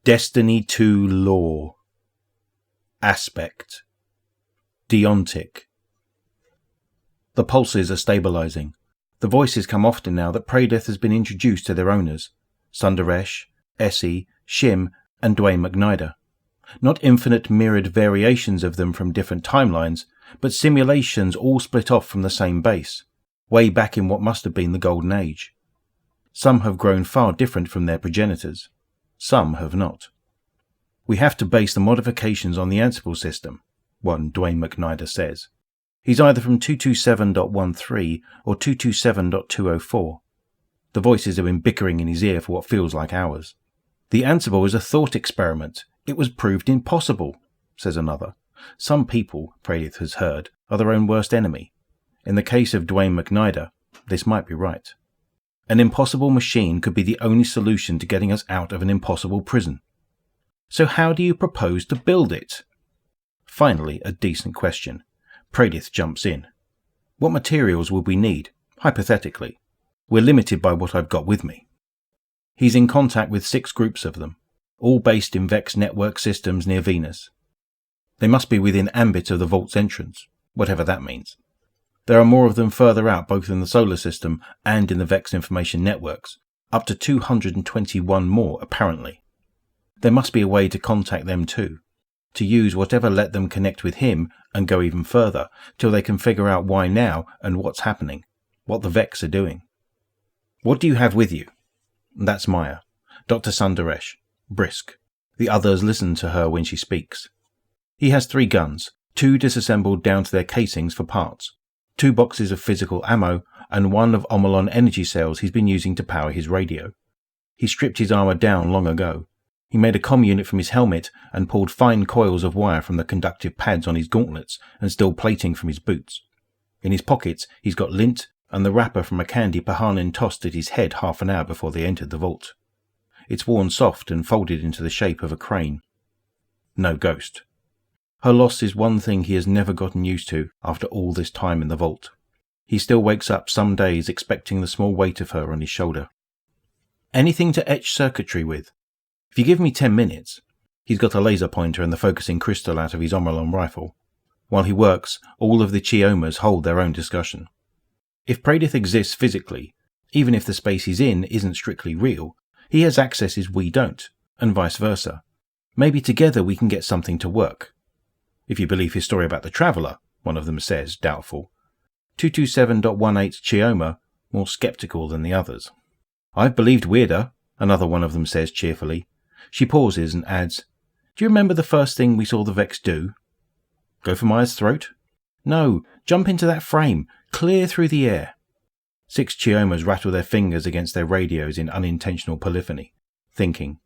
Destiny 2 Law. Aspect. Deontic. The pulses are stabilizing. The voices come often now that Pradith has been introduced to their owners, Sundaresh, Essie, Shim, and Dwayne McNider. Not infinite mirrored variations of them from different timelines, but simulations all split off from the same base, way back in what must have been the Golden Age. Some have grown far different from their progenitors. Some have not. We have to base the modifications on the Ansible system, one Dwayne McNider says. He's either from 227.13 or 227.204. The voices have been bickering in his ear for what feels like hours. The Ansible is a thought experiment. It was proved impossible, says another. Some people, Pradith has heard, are their own worst enemy. In the case of Dwayne McNider, this might be right. An impossible machine could be the only solution to getting us out of an impossible prison. So how do you propose to build it? Finally, a decent question. Pradith jumps in. What materials would we need, hypothetically? We're limited by what I've got with me. He's in contact with 6 groups of them, all based in Vex network systems near Venus. They must be within ambit of the Vault's entrance, whatever that means. There are more of them further out, both in the solar system and in the Vex information networks, up to 221 more apparently. There must be a way to contact them too, to use whatever let them connect with him and go even further, till they can figure out why now and what's happening, what the Vex are doing. What do you have with you? That's Maya, Dr. Sundaresh, brisk. The others listen to her when she speaks. He has 3 guns, 2 disassembled down to their casings for parts, 2 boxes of physical ammo, and 1 of Omolon energy cells he's been using to power his radio. He stripped his armor down long ago. He made a comm unit from his helmet and pulled fine coils of wire from the conductive pads on his gauntlets and steel plating from his boots. In his pockets he's got lint and the wrapper from a candy Pahanin tossed at his head half an hour before they entered the vault. It's worn soft and folded into the shape of a crane. No ghost. Her loss is one thing he has never gotten used to after all this time in the vault. He still wakes up some days expecting the small weight of her on his shoulder. Anything to etch circuitry with? If you give me 10 minutes. He's got a laser pointer and the focusing crystal out of his Omolon rifle. While he works, all of the Chiomas hold their own discussion. If Pradith exists physically, even if the space he's in isn't strictly real, he has accesses we don't, and vice versa. Maybe together we can get something to work. If you believe his story about the Traveller, one of them says, doubtful. 227.18 Chioma, more sceptical than the others. I've believed weirder, another one of them says cheerfully. She pauses and adds, Do you remember the first thing we saw the Vex do? Go for Maya's throat? No, jump into that frame, clear through the air. 6 Chiomas rattle their fingers against their radios in unintentional polyphony, thinking.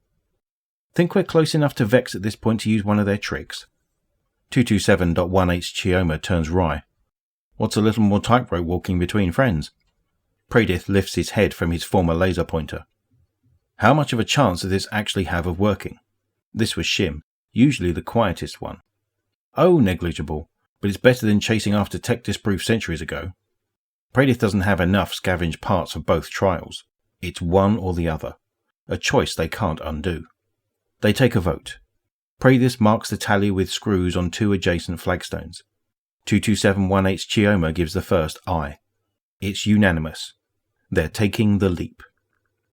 Think we're close enough to Vex at this point to use one of their tricks? 227.18 Chioma turns wry. What's a little more tightrope walking between friends? Pradith lifts his head from his former laser pointer. How much of a chance does this actually have of working? This was Shim, usually the quietest one. Oh, negligible, but it's better than chasing after tech disproof centuries ago. Pradith doesn't have enough scavenged parts for both trials. It's one or the other. A choice they can't undo. They take a vote. Pradith marks the tally with screws on 2 adjacent flagstones. 227.18 Chioma gives the first aye. It's unanimous. They're taking the leap.